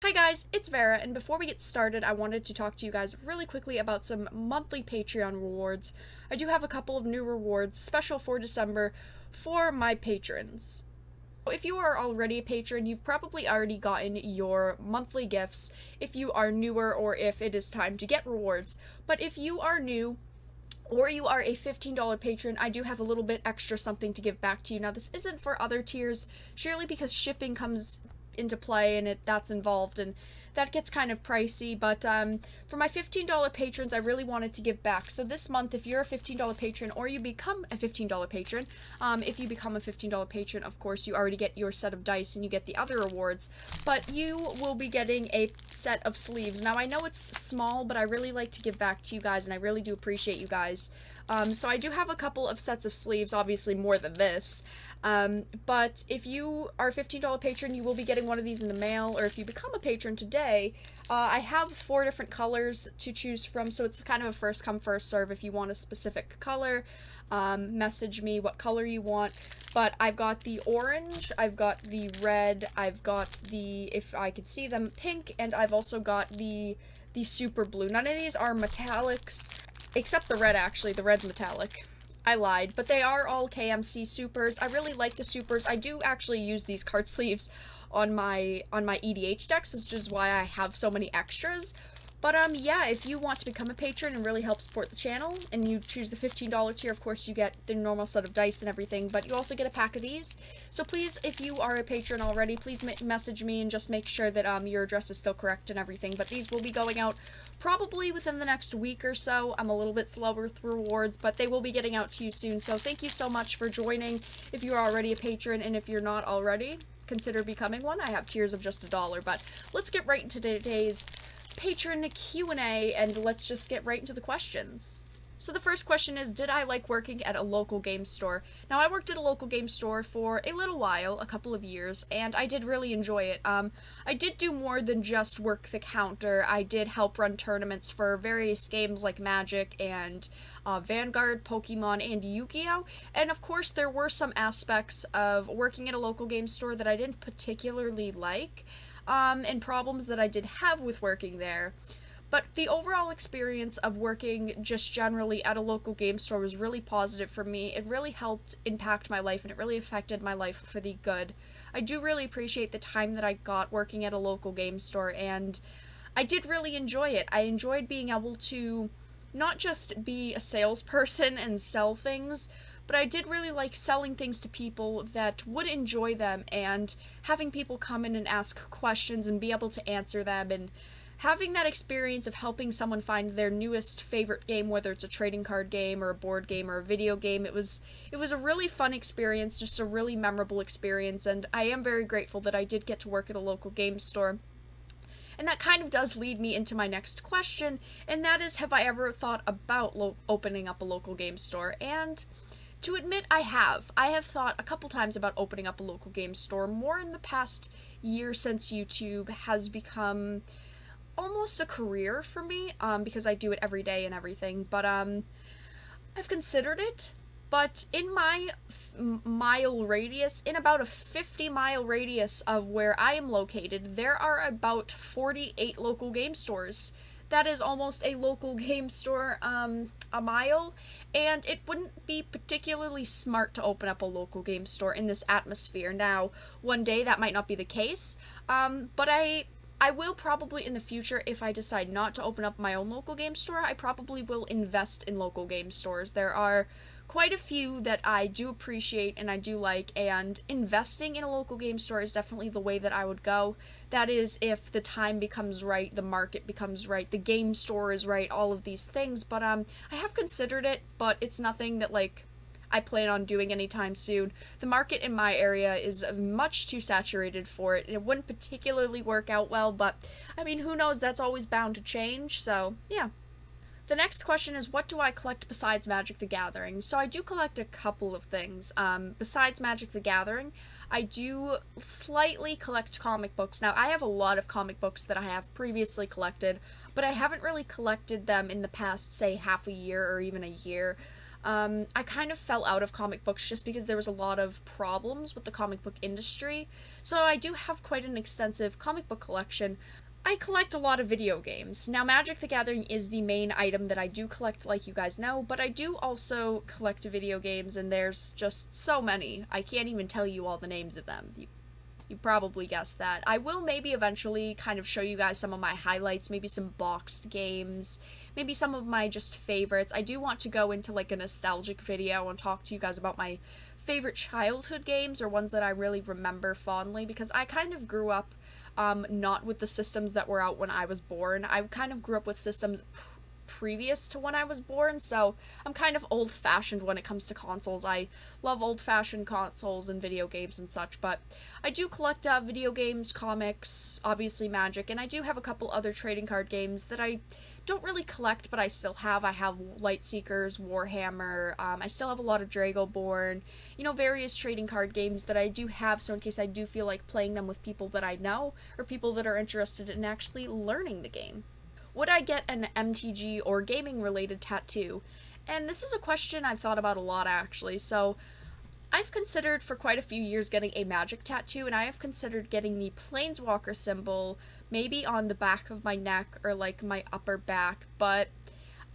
Hi guys, it's Vara, and before we get started, I wanted to talk to you guys really quickly about some monthly Patreon rewards. I do have a couple of new rewards, special for December, for my patrons. If you are already a patron, you've probably already gotten your monthly gifts if you are newer or if it is time to get rewards. But if you are new, or you are a $15 patron, I do have a little bit extra something to give back to you. Now, this isn't for other tiers, surely because shipping comes into play and that's involved, and that gets kind of pricey, but for my $15 patrons, I really wanted to give back. So this month, if you're a $15 patron or you become a $15 patron, if you become a $15 patron, of course, you already get your set of dice and you get the other rewards, but you will be getting a set of sleeves. Now, I know it's small, but I really like to give back to you guys, and I really do appreciate you guys. So I do have a couple of sets of sleeves, obviously more than this. But if you are a $15 patron, you will be getting one of these in the mail, or if you become a patron today, I have 4 different colors to choose from, so it's kind of a first come, first serve. If you want a specific color, message me what color you want. But I've got the orange, I've got the red, I've got the, if I could see them, pink, and I've also got the super blue. None of these are metallics, except the red, actually. The red's metallic. I lied, but they are all KMC supers. I really like the supers. I do actually use these card sleeves on my EDH decks, which is why I have so many extras. But yeah, if you want to become a patron and really help support the channel, and you choose the $15 tier, of course you get the normal set of dice and everything, but you also get a pack of these. So please, if you are a patron already, please message me and just make sure that your address is still correct and everything. But these will be going out probably within the next week or so. I'm a little bit slower with rewards, but they will be getting out to you soon. So thank you so much for joining if you're already a patron, and if you're not already, consider becoming one. I have tiers of just $1, but let's get right into today's patron Q&A, and let's just get right into the questions. So the first question is, did I like working at a local game store? Now, I worked at a local game store for a little while, a couple of years, and I did really enjoy it. I did do more than just work the counter. I did help run tournaments for various games like Magic and Vanguard, Pokemon, and Yu-Gi-Oh! And of course, there were some aspects of working at a local game store that I didn't particularly like, and problems that I did have with working there. But the overall experience of working just generally at a local game store was really positive for me. It really helped impact my life, and it really affected my life for the good. I do really appreciate the time that I got working at a local game store, and I did really enjoy it. I enjoyed being able to not just be a salesperson and sell things, but I did really like selling things to people that would enjoy them, and having people come in and ask questions and be able to answer them, and having that experience of helping someone find their newest favorite game, whether it's a trading card game or a board game or a video game. It was a really fun experience, just a really memorable experience, and I am very grateful that I did get to work at a local game store. And that kind of does lead me into my next question, and that is, have I ever thought about opening up a local game store? And to admit, I have. I have thought a couple times about opening up a local game store, more in the past year since YouTube has become almost a career for me, because I do it every day and everything, but I've considered it. But in my mile radius, in about a 50-mile radius of where I am located, there are about 48 local game stores. That is almost a local game store a mile, and it wouldn't be particularly smart to open up a local game store in this atmosphere. Now, one day that might not be the case, but I will probably in the future, if I decide not to open up my own local game store, I probably will invest in local game stores. There are quite a few that I do appreciate and I do like, and investing in a local game store is definitely the way that I would go. That is, if the time becomes right, the market becomes right, the game store is right, all of these things. But I have considered it, but it's nothing that, like, I plan on doing anytime soon. The market in my area is much too saturated for it, and it wouldn't particularly work out well, but I mean, who knows, that's always bound to change, so yeah. The next question is, what do I collect besides Magic the Gathering? So I do collect a couple of things. Besides Magic the Gathering, I do slightly collect comic books. Now, I have a lot of comic books that I have previously collected, but I haven't really collected them in the past, say, half a year or even a year. I kind of fell out of comic books just because there was a lot of problems with the comic book industry. So I do have quite an extensive comic book collection. I collect a lot of video games. Now, Magic the Gathering is the main item that I do collect, like you guys know, but I do also collect video games, and there's just so many. I can't even tell you all the names of them. You probably guessed that. I will maybe eventually kind of show you guys some of my highlights, maybe some boxed games, maybe some of my just favorites. I do want to go into like a nostalgic video and talk to you guys about my favorite childhood games, or ones that I really remember fondly, because I kind of grew up not with the systems that were out when I was born. I kind of grew up with systems previous to when I was born, so I'm kind of old-fashioned when it comes to consoles. I love old-fashioned consoles and video games and such, but I do collect video games, comics, obviously Magic, and I do have a couple other trading card games that I don't really collect, but I still have. I have Lightseekers, Warhammer, I still have a lot of Dragoborn, you know, various trading card games that I do have, so in case I do feel like playing them with people that I know, or people that are interested in actually learning the game. Would I get an MTG or gaming-related tattoo? And this is a question I've thought about a lot, actually, so I've considered for quite a few years getting a Magic tattoo, and I have considered getting the Planeswalker symbol maybe on the back of my neck or like my upper back, but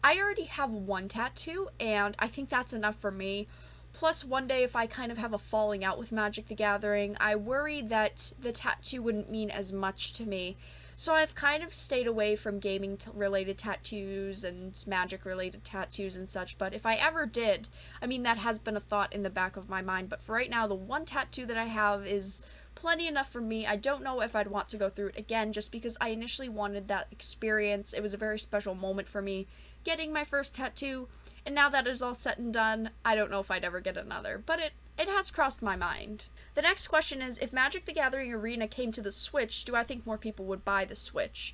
I already have one tattoo, and I think that's enough for me. Plus, one day if I kind of have a falling out with Magic the Gathering, I worry that the tattoo wouldn't mean as much to me. So I've kind of stayed away from gaming-related tattoos and Magic-related tattoos and such, but if I ever did, I mean, that has been a thought in the back of my mind, but for right now, the one tattoo that I have is plenty enough for me. I don't know if I'd want to go through it again, just because I initially wanted that experience. It was a very special moment for me, getting my first tattoo, and now that is all set and done, I don't know if I'd ever get another, but it has crossed my mind. The next question is, if Magic the Gathering Arena came to the Switch, do I think more people would buy the Switch?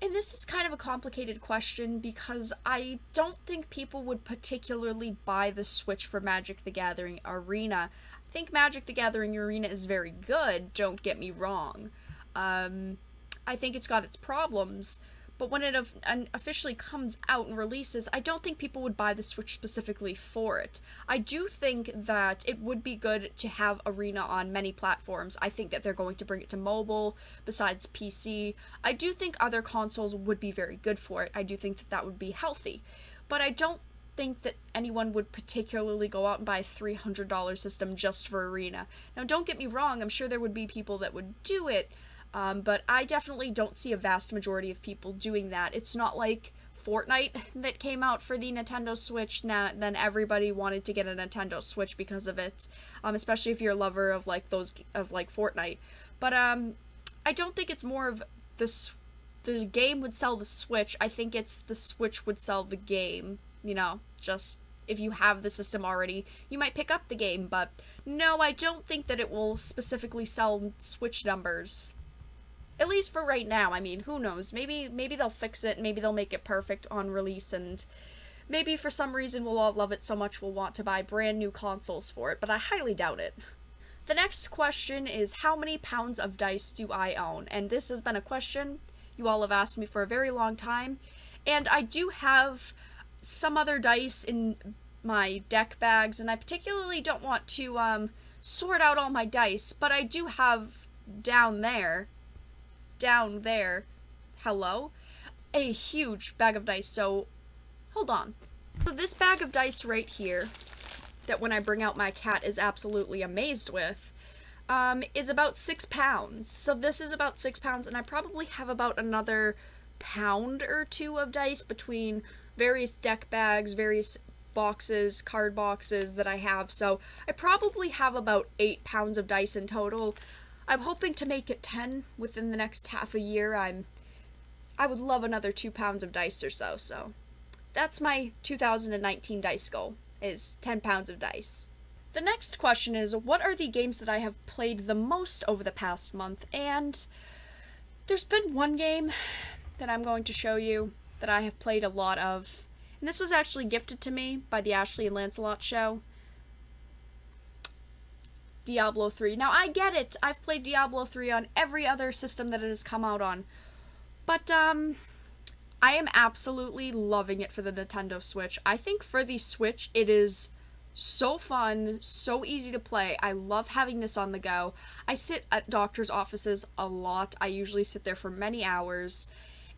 And this is kind of a complicated question, because I don't think people would particularly buy the Switch for Magic the Gathering Arena. I think Magic the Gathering Arena is very good, don't get me wrong. I think it's got its problems, but when it officially comes out and releases, I don't think people would buy the Switch specifically for it. I do think that it would be good to have Arena on many platforms. I think that they're going to bring it to mobile, besides PC. I do think other consoles would be very good for it. I do think that that would be healthy. But I don't think that anyone would particularly go out and buy a $300 system just for Arena. Now, don't get me wrong, I'm sure there would be people that would do it, but I definitely don't see a vast majority of people doing that. It's not like Fortnite that came out for the Nintendo Switch, then everybody wanted to get a Nintendo Switch because of it, especially if you're a lover of like Fortnite. But I don't think it's more of the game would sell the Switch. I think it's the Switch would sell the game. You know, just if you have the system already, you might pick up the game, but no, I don't think that it will specifically sell Switch numbers. At least for right now. I mean, who knows? Maybe they'll fix it, maybe they'll make it perfect on release, and maybe for some reason we'll all love it so much we'll want to buy brand new consoles for it, but I highly doubt it. The next question is, how many pounds of dice do I own? And this has been a question you all have asked me for a very long time, and I do have some other dice in my deck bags, and I particularly don't want to sort out all my dice, but I do have down there, hello, a huge bag of dice. So hold on. So this bag of dice right here, that when I bring out my cat is absolutely amazed with, is about 6 pounds. So this is about 6 pounds, and I probably have about another pound or two of dice between various deck bags, various boxes, card boxes that I have, so I probably have about 8 pounds of dice in total. I'm hoping to make it 10 within the next half a year. I would love another 2 pounds of dice or so that's my 2019 dice goal, is 10 pounds of dice. The next question is, what are the games that I have played the most over the past month? And there's been one game that I'm going to show you that I have played a lot of, and this was actually gifted to me by the Ashley and Lancelot show. Diablo 3. Now, I get it. I've played Diablo 3 on every other system that it has come out on. But, I am absolutely loving it for the Nintendo Switch. I think for the Switch, it is so fun, so easy to play. I love having this on the go. I sit at doctor's offices a lot. I usually sit there for many hours.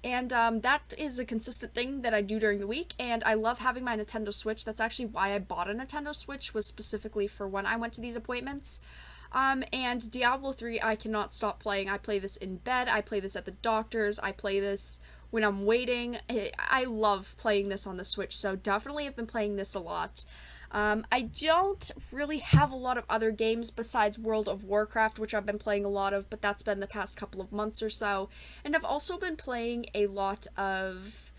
And that is a consistent thing that I do during the week, and I love having my Nintendo Switch. That's actually why I bought a Nintendo Switch, was specifically for when I went to these appointments. And Diablo 3, I cannot stop playing. I play this in bed, I play this at the doctor's, I play this when I'm waiting. I love playing this on the Switch, so definitely have been playing this a lot. I don't really have a lot of other games besides World of Warcraft, which I've been playing a lot of, but that's been the past couple of months or so. And I've also been playing a lot of...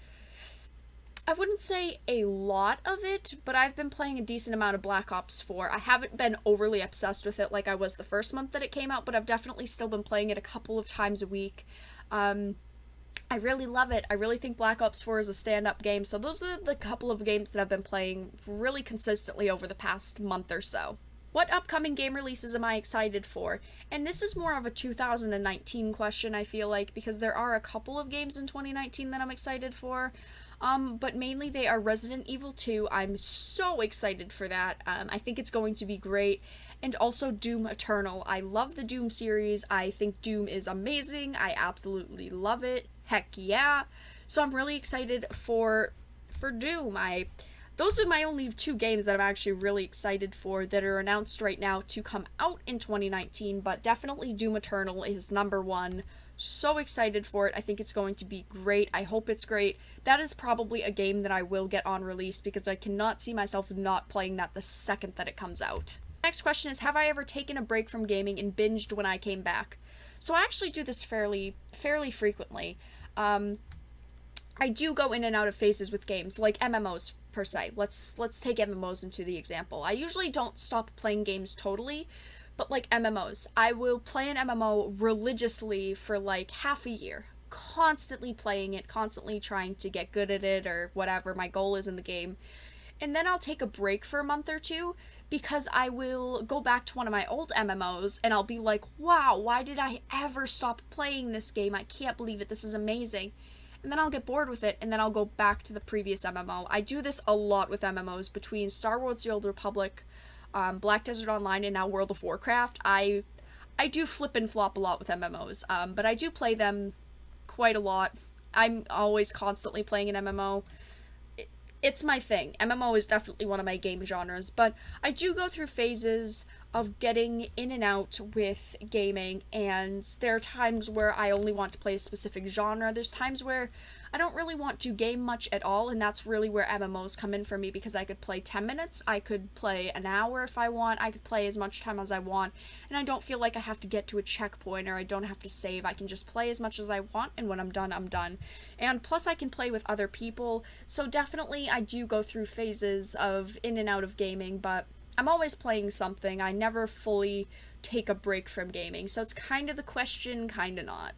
I wouldn't say a lot of it, but I've been playing a decent amount of Black Ops 4. I haven't been overly obsessed with it like I was the first month that it came out, but I've definitely still been playing it a couple of times a week. I really love it. I really think Black Ops 4 is a stand-up game, so those are the couple of games that I've been playing really consistently over the past month or so. What upcoming game releases am I excited for? And this is more of a 2019 question, I feel like, because there are a couple of games in 2019 that I'm excited for. But mainly they are Resident Evil 2. I'm so excited for that. I think it's going to be great. And also Doom Eternal. I love the Doom series. I think Doom is amazing. I absolutely love it. Heck yeah. So I'm really excited for Doom. Those are my only two games that I'm actually really excited for that are announced right now to come out in 2019, but definitely Doom Eternal is number one. So excited for it. I think it's going to be great. I hope it's great. That is probably a game that I will get on release because I cannot see myself not playing that the second that it comes out. Next question is, have I ever taken a break from gaming and binged when I came back? So I actually do this fairly frequently. I do go in and out of phases with games, like MMOs per se. Let's take MMOs into the example. I usually don't stop playing games totally, but like MMOs, I will play an MMO religiously for like half a year, constantly playing it, constantly trying to get good at it or whatever my goal is in the game. And then I'll take a break for a month or two because I will go back to one of my old MMOs and I'll be like, wow, why did I ever stop playing this game? I can't believe it. This is amazing. And then I'll get bored with it and then I'll go back to the previous MMO. I do this a lot with MMOs between Star Wars The Old Republic, Black Desert Online, and now World of Warcraft. I do flip and flop a lot with MMOs, but I do play them quite a lot. I'm always constantly playing an MMO. It's my thing. MMO is definitely one of my game genres, but I do go through phases of getting in and out with gaming, and there are times where I only want to play a specific genre. There's times where I don't really want to game much at all, and that's really where MMOs come in for me, because I could play 10 minutes, I could play an hour if I want, I could play as much time as I want, and I don't feel like I have to get to a checkpoint or I don't have to save. I can just play as much as I want, and when I'm done, I'm done. And plus I can play with other people, so definitely I do go through phases of in and out of gaming, but I'm always playing something. I never fully take a break from gaming, so it's kind of the question, kind of not.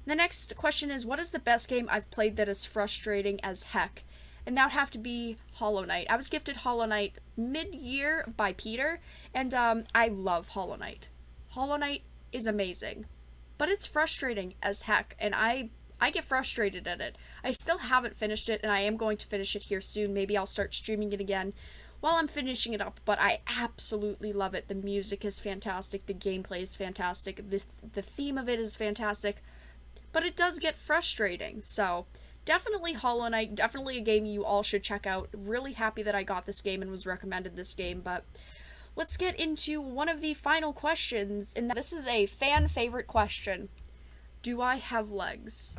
The next question is, what is the best game I've played that is frustrating as heck? And that would have to be Hollow Knight. I was gifted Hollow Knight mid-year by Peter, and I love Hollow Knight. Hollow Knight is amazing, but it's frustrating as heck, and I get frustrated at it. I still haven't finished it, and I am going to finish it here soon. Maybe I'll start streaming it again while I'm finishing it up, but I absolutely love it. The music is fantastic, the gameplay is fantastic, the theme of it is fantastic, but it does get frustrating. So definitely Hollow Knight, definitely a game you all should check out. Really happy that I got this game and was recommended this game, but let's get into one of the final questions, and this is a fan favorite question. Do I have legs?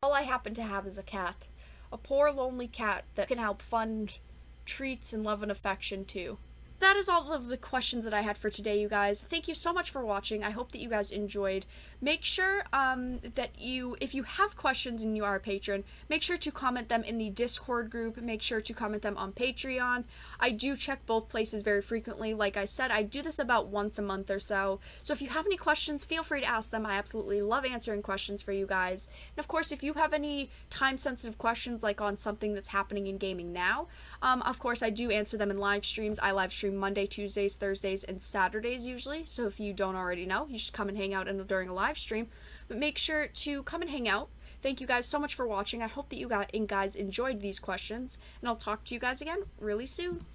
All I happen to have is a cat. A poor lonely cat that can help fund treats and love and affection too. That is all of the questions that I had for today, you guys. Thank you so much for watching. I hope that you guys enjoyed. Make sure that if you have questions and you are a patron, make sure to comment them in the Discord group. Make sure to comment them on Patreon. I do check both places very frequently. Like I said, I do this about once a month or so. So if you have any questions, feel free to ask them. I absolutely love answering questions for you guys. And of course, if you have any time-sensitive questions, like on something that's happening in gaming now, of course, I do answer them in live streams. I live stream Monday, Tuesdays, Thursdays, and Saturdays usually, so if you don't already know, you should come and hang out during a live stream. But make sure to come and hang out. Thank you guys so much for watching. I hope that you guys enjoyed these questions, and I'll talk to you guys again really soon.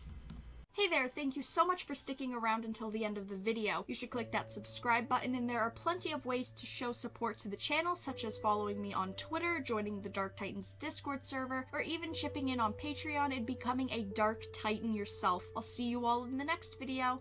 Hey there, thank you so much for sticking around until the end of the video. You should click that subscribe button, and there are plenty of ways to show support to the channel, such as following me on Twitter, joining the Dark Titans Discord server, or even chipping in on Patreon and becoming a Dark Titan yourself. I'll see you all in the next video.